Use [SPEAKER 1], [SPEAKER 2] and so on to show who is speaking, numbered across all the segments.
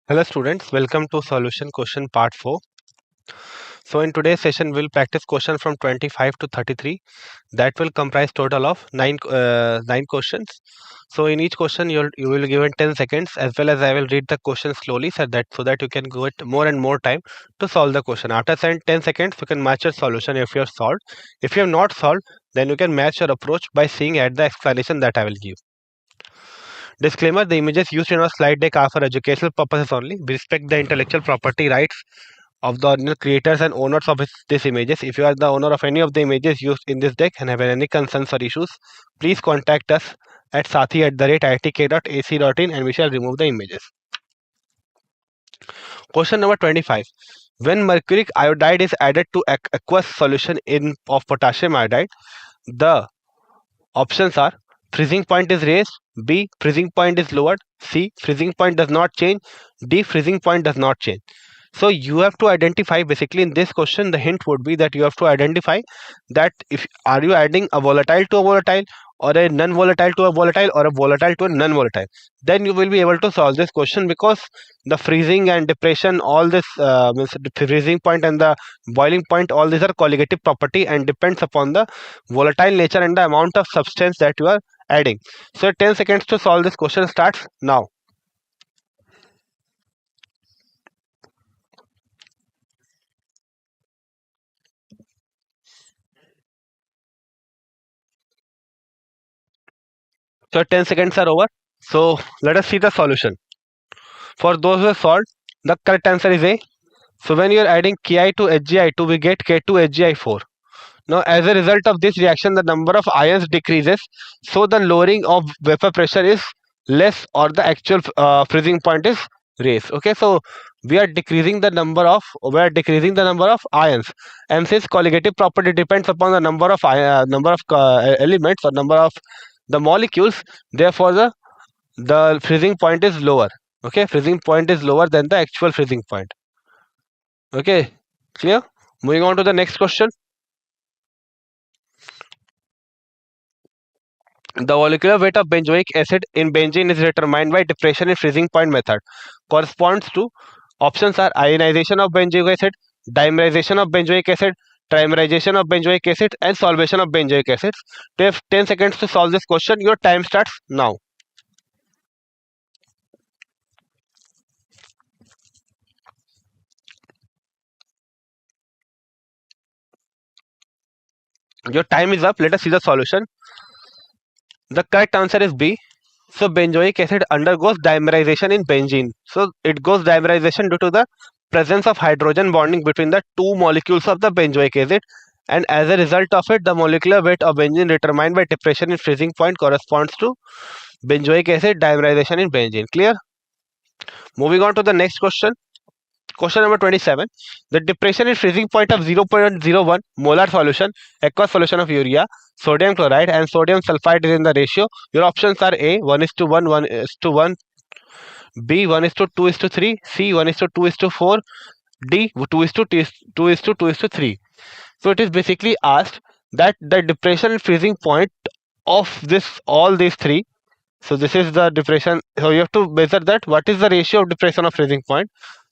[SPEAKER 1] Hello students, welcome to solution question part 4. So in today's session we'll practice question from 25 to 33 that will comprise total of 9 questions. So in each question you will given 10 seconds as well as I will read the question slowly so that you can get more and more time to solve the question. After 10 seconds you can match your solution if you have solved. If you have not solved then you can match your approach by seeing at the explanation that I will give. Disclaimer: the images used in our slide deck are for educational purposes only. We respect the intellectual property rights of the original creators and owners of these images. If you are the owner of any of the images used in this deck and have any concerns or issues, please contact us at sathi@itk.ac.in and we shall remove the images. Question number 25. When mercuric iodide is added to aqueous solution of potassium iodide, the options are: freezing point is raised, B, freezing point is lowered, C, freezing point does not change, D, freezing point does not change. So you have to identify, basically in this question the hint would be that you have to identify that if are you adding a volatile to a volatile, or a non-volatile to a volatile, or a volatile to a non-volatile. Then you will be able to solve this question, because the freezing and depression, all this means the freezing point and the boiling point, all these are colligative property and depends upon the volatile nature and the amount of substance that you are adding. So 10 seconds to solve this question starts now. So 10 seconds are over. So let us see the solution. For those who have solved, the correct answer is A. So when you are adding Ki to Hgi2, we get K2Hgi4. Now as a result of this reaction, the number of ions decreases. So the lowering of vapor pressure is less, or the actual freezing point is raised. Okay, so we are decreasing the number of ions, and since colligative property depends upon the number of elements, or number of the molecules, therefore the freezing point is lower. Okay, freezing point is lower than the actual freezing point. Okay, clear? Moving on to the next question. The molecular weight of benzoic acid in benzene is determined by depression in freezing point method. Corresponds to, options are: ionization of benzoic acid, dimerization of benzoic acid, trimerization of benzoic acid, and solvation of benzoic acids. You have 10 seconds to solve this question. Your time starts now. Your time is up. Let us see the solution. The correct answer is B. So benzoic acid undergoes dimerization in benzene. So it goes dimerization due to the presence of hydrogen bonding between the two molecules of the benzoic acid, and as a result of it, the molecular weight of benzene determined by depression in freezing point corresponds to benzoic acid dimerization in benzene. Clear? Moving on to the next question. Question number 27. The depression in freezing point of 0.01 molar solution, aqueous solution of urea, sodium chloride and sodium sulfide is in the ratio. Your options are A, 1:1, 1:1, B, 1:2:3, C, 1:2:4, D, 2:2:3. So it is basically asked that the depression and freezing point of all these three. So this is the depression. So you have to measure that what is the ratio of depression of freezing point.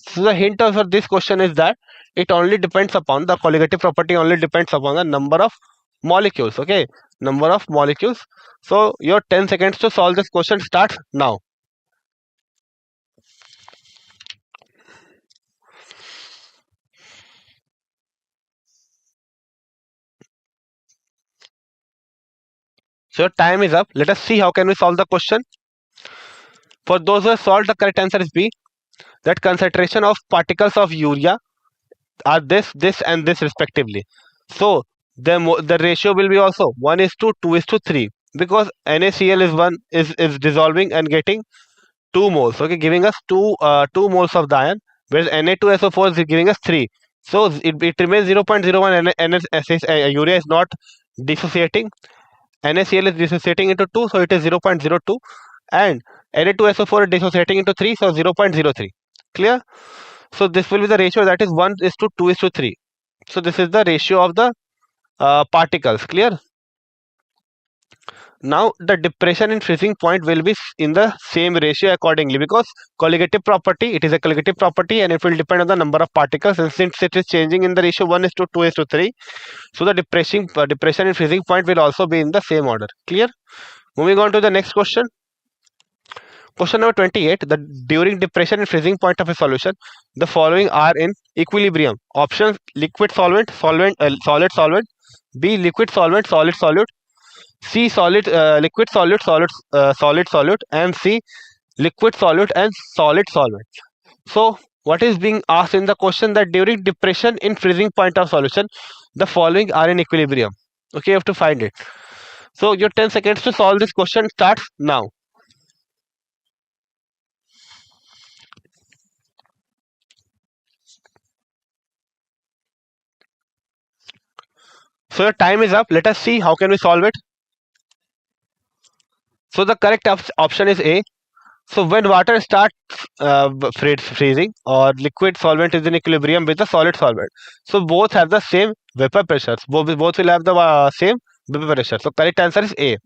[SPEAKER 1] So the hint for this question is that it only depends upon the colligative property, only depends upon the number of molecules. Okay, number of molecules. So your 10 seconds to solve this question starts now. So your time is up. Let us see how can we solve the question. For those who have solved, the correct answer is B. That concentration of particles of urea are this and this respectively. So the ratio will be also 1:2:3, because NaCl is dissolving and getting 2 moles. Okay, giving us 2 moles of the ion, whereas Na2SO4 is giving us 3. So it remains 0.01. Urea is not dissociating. NaCl is dissociating into 2, so it is 0.02, and Na2SO4 is dissociating into 3, so 0.03. Clear? So this will be the ratio, that is 1:2:3. So this is the ratio of the particles. Clear? Now the depression in freezing point will be in the same ratio accordingly, because colligative property, it is a colligative property and it will depend on the number of particles, and since it is changing in the ratio 1:2:3, so the depression in freezing point will also be in the same order. Clear? Moving on to the next question. Question number 28. The during depression and freezing point of a solution, the following are in equilibrium. Options: liquid solvent, solid solvent. B, liquid solvent, solid solute. C, solid liquid solute, solid solute. And C, liquid solute and solid solvent. So what is being asked in the question, that during depression in freezing point of solution, the following are in equilibrium. Okay, you have to find it. So your 10 seconds to solve this question starts now. So your time is up. Let us see how can we solve it. So the correct option is A. So when water starts freezing, or liquid solvent is in equilibrium with the solid solvent, so both have the same vapor pressures. Both will have the same vapor pressure. So correct answer is A.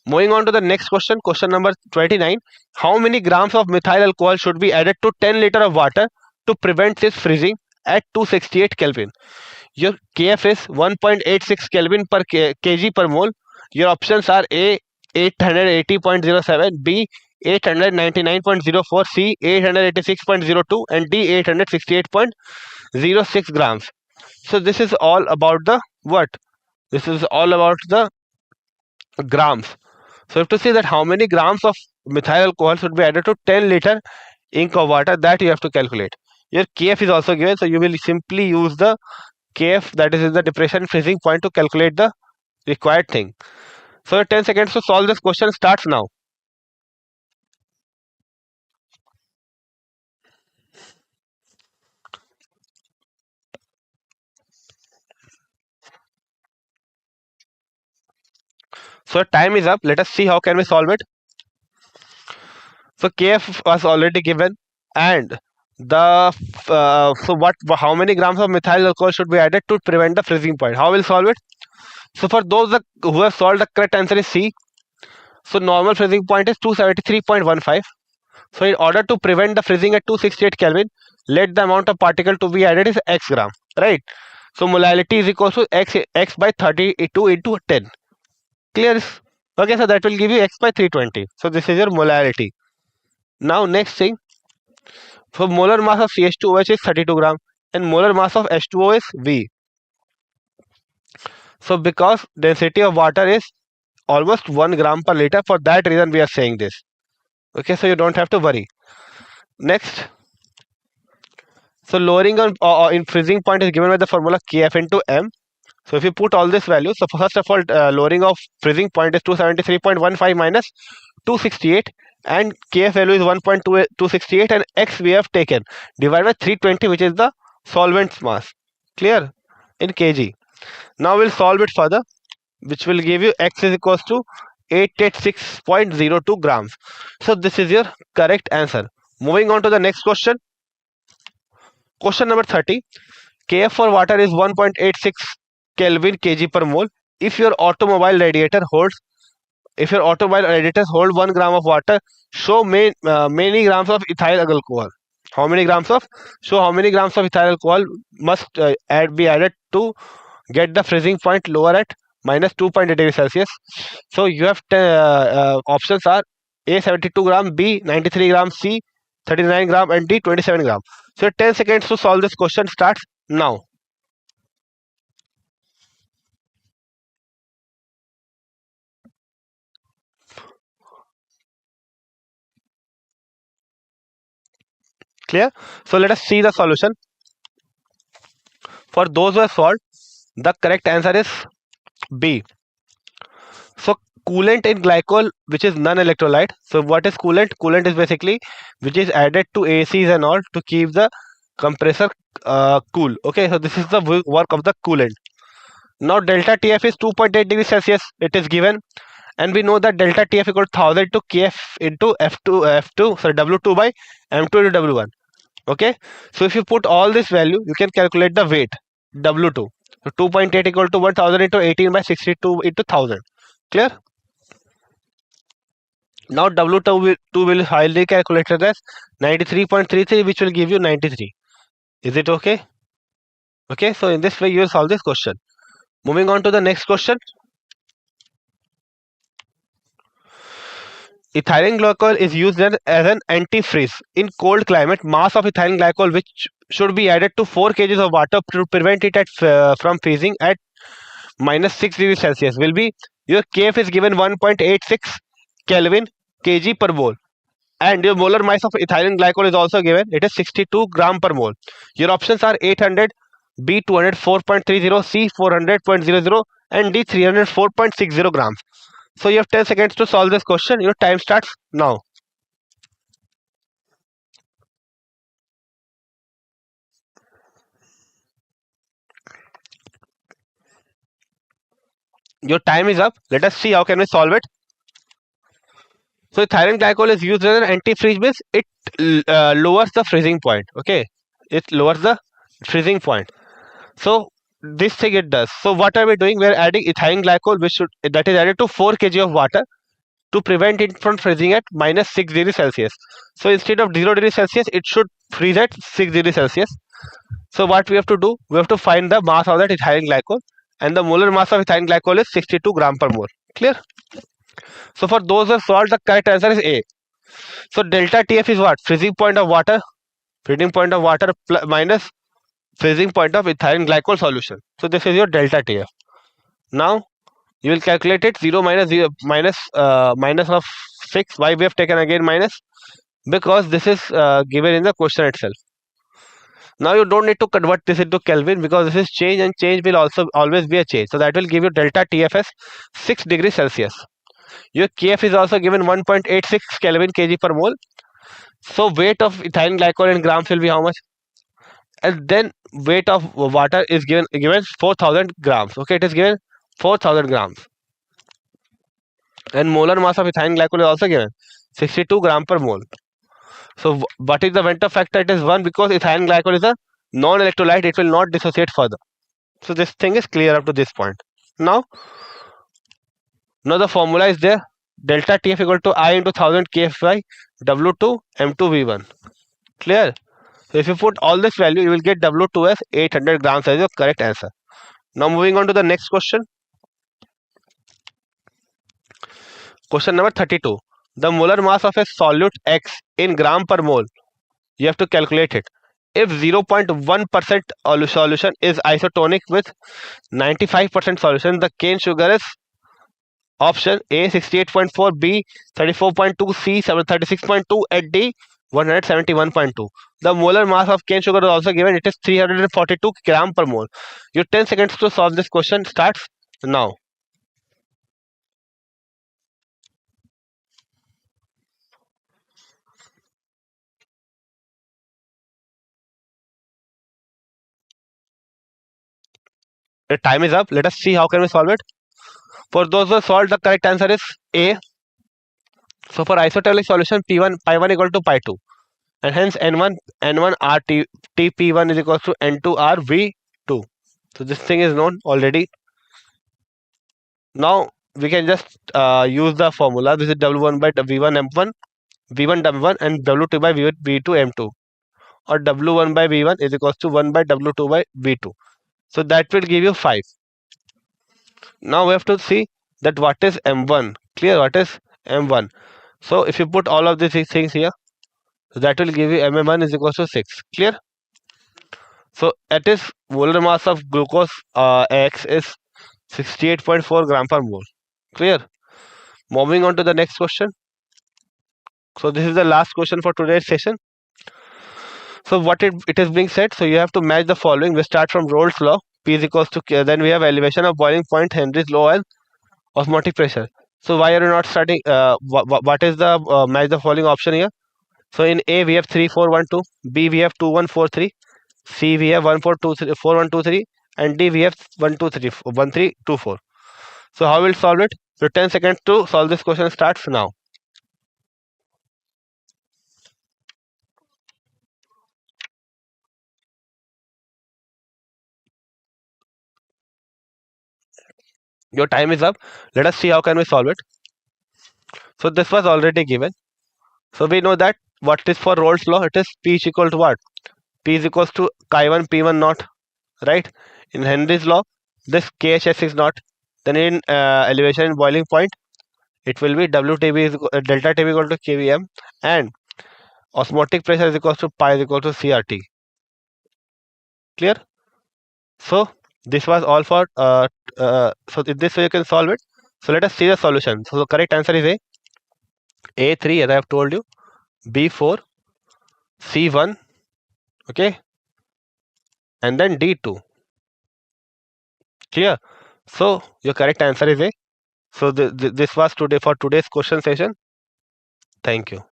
[SPEAKER 1] Moving on to the next question, question number 29. How many grams of methyl alcohol should be added to 10 liter of water to prevent its freezing at 268 Kelvin? Your Kf is 1.86 Kelvin per kg per mole. Your options are A, 880.07, B, 899.04, C, 886.02, and D, 868.06 grams. So this is all about the what? This is all about the grams. So you have to see that how many grams of methyl alcohol should be added to 10 liter ink of water, that you have to calculate. Your Kf is also given, so you will simply use the Kf, that is the depression freezing point, to calculate the required thing. So your 10 seconds to solve this question starts now. So time is up. Let us see how can we solve it. So Kf was already given, and the so what? How many grams of methyl alcohol should be added to prevent the freezing point? How will solve it? So for those who have solved, the correct answer is C. So normal freezing point is 273.15. So in order to prevent the freezing at 268 Kelvin, let the amount of particle to be added is x gram, right? So molality is equal to x by 32 into 10. Clear? Okay, so that will give you x by 320. So this is your molality. Now next thing, for molar mass of CH2OH is 32 gram and molar mass of H2O is V. So because density of water is almost 1 gram per liter, for that reason we are saying this. Okay, so you don't have to worry. Next, so lowering on in freezing point is given by the formula Kf into M. So if you put all this value, so first of all, lowering of freezing point is 273.15 minus 268, and Kf value is 1.268, and X we have taken divided by 320, which is the solvent's mass. Clear? In kg. Now we'll solve it further, which will give you X is equals to 886.02 grams. So this is your correct answer. Moving on to the next question. Question number 30. Kf for water is 1.86 Kelvin kg per mole. If your automobile radiators hold 1 gram of water, show many grams of ethyl alcohol. How many grams of ethyl alcohol must be added to get the freezing point lower at minus 2.8 degrees Celsius. So you have options are A, 72 gram, B, 93 gram, C, 39 gram, and D, 27 gram. So 10 seconds to solve this question starts now. Clear? So let us see the solution. For those who have solved, the correct answer is B. So coolant in glycol, which is non-electrolyte. So what is coolant? Coolant is basically which is added to ACs and all to keep the compressor cool. Okay, so this is the work of the coolant. Now delta TF is 2.8 degrees Celsius. It is given, and we know that delta TF equal to 1000 to Kf into W2 by M2 into W1. Okay, so if you put all this value, you can calculate the weight W2. So 2.8 equal to 1000 into 18 by 62 into 1000. Clear? Now W2 will highly calculated as 93.33, which will give you 93. Is it okay? Okay, so in this way you will solve this question. Moving on to the next question. Ethylene glycol is used as an antifreeze in cold climate. Mass of ethylene glycol, which should be added to 4 kg of water to prevent it from freezing at minus 6 degrees Celsius, will be your Kf is given 1.86 Kelvin kg per mole, and your molar mass of ethylene glycol is also given. It is 62 gram per mole. Your options are 800, B 204.30, C 400.00, and D 304.60 grams. So you have 10 seconds to solve this question. Your time starts now. Your time is up. Let us see how can we solve it. So ethylene glycol is used as an antifreeze means it lowers the freezing point. Okay, it lowers the freezing point. So this thing it does. So what are we doing? We are adding ethylene glycol, which should that is added to 4 kg of water to prevent it from freezing at minus 6 degrees Celsius. So instead of 0 degrees Celsius, it should freeze at 6 degrees Celsius. So what we have to do? We have to find the mass of that ethylene glycol, and the molar mass of ethylene glycol is 62 gram per mole. Clear? So for those who have solved, the correct answer is A. So delta TF is what? Freezing point of water. Freezing point of water minus freezing point of ethylene glycol solution. So this is your delta TF. Now you will calculate it 0 minus 0 minus of 6. Why we have taken again minus? Because this is given in the question itself. Now you don't need to convert this into Kelvin because this is change, and change will also always be a change. So that will give you delta TFS 6 degrees Celsius. Your Kf is also given 1.86 Kelvin kg per mole. So weight of ethylene glycol in grams will be how much? And then weight of water is given 4000 grams. Okay, it is given 4000 grams. And molar mass of ethylene glycol is also given 62 gram per mole. So what is the Venter factor? It is 1 because ethylene glycol is a non-electrolyte. It will not dissociate further. So this thing is clear up to this point. Now, the formula is there. Delta TF equal to I into 1000 KF by W2 M2 V1. Clear? So if you put all this value, you will get W2 as 800 grams as your correct answer. Now moving on to the next question. Question number 32. The molar mass of a solute X in gram per mole. You have to calculate it. If 0.1% solution is isotonic with 95% solution, the cane sugar is option A 68.4, B 34.2, C 36.2, and D 171.2. The molar mass of cane sugar is also given. It is 342 gram per mole. Your 10 seconds to solve this question starts now. The time is up. Let us see how can we solve it. For those who solved, the correct answer is A. So for isotonic solution, P1 pi1 equal to pi2, and hence N1 R T P1 is equal to N2 R V2. So this thing is known already. Now we can just use the formula. This is W1 by V1 M1, V1 W1, and W2 by V2 M2, or W1 by V1 is equals to 1 by W2 by V2. So that will give you 5. Now we have to see that what is M1. Clear? What is M1? So if you put all of these things here, that will give you MM1 is equals to 6. Clear? So at its molar mass of glucose X is 68.4 gram per mole. Clear? Moving on to the next question. So this is the last question for today's session. So what it is being said. So you have to match the following. We start from Rolle's law. P is equals to K. Then we have elevation of boiling point, Henry's law, and osmotic pressure. So why are you not starting? What is the match the following option here? So in A we have 3 4 1 2. B we have 2 1 4 3. C we have 1 4 2 3 4 1 2 3. And D we have 1 2 3 1 3 2 4. So how we'll solve it? So 10 seconds to solve this question starts now. Your time is up. Let us see how can we solve it. So this was already given. So we know that what is for Rolle's law, it is P is equal to what? P is equals to chi1 P1 naught, right? In Henry's law, this KHS is not. Then in elevation and boiling point, it will be WTB is delta TB equal to KVM, and osmotic pressure is equal to pi is equal to CRT. Clear? So this was all for so in this way you can solve it. So let us see the solution. So the correct answer is A3 as I have told you, B4, C1, okay, and then D2. Clear? So your correct answer is A. So this was today for today's question session. Thank you.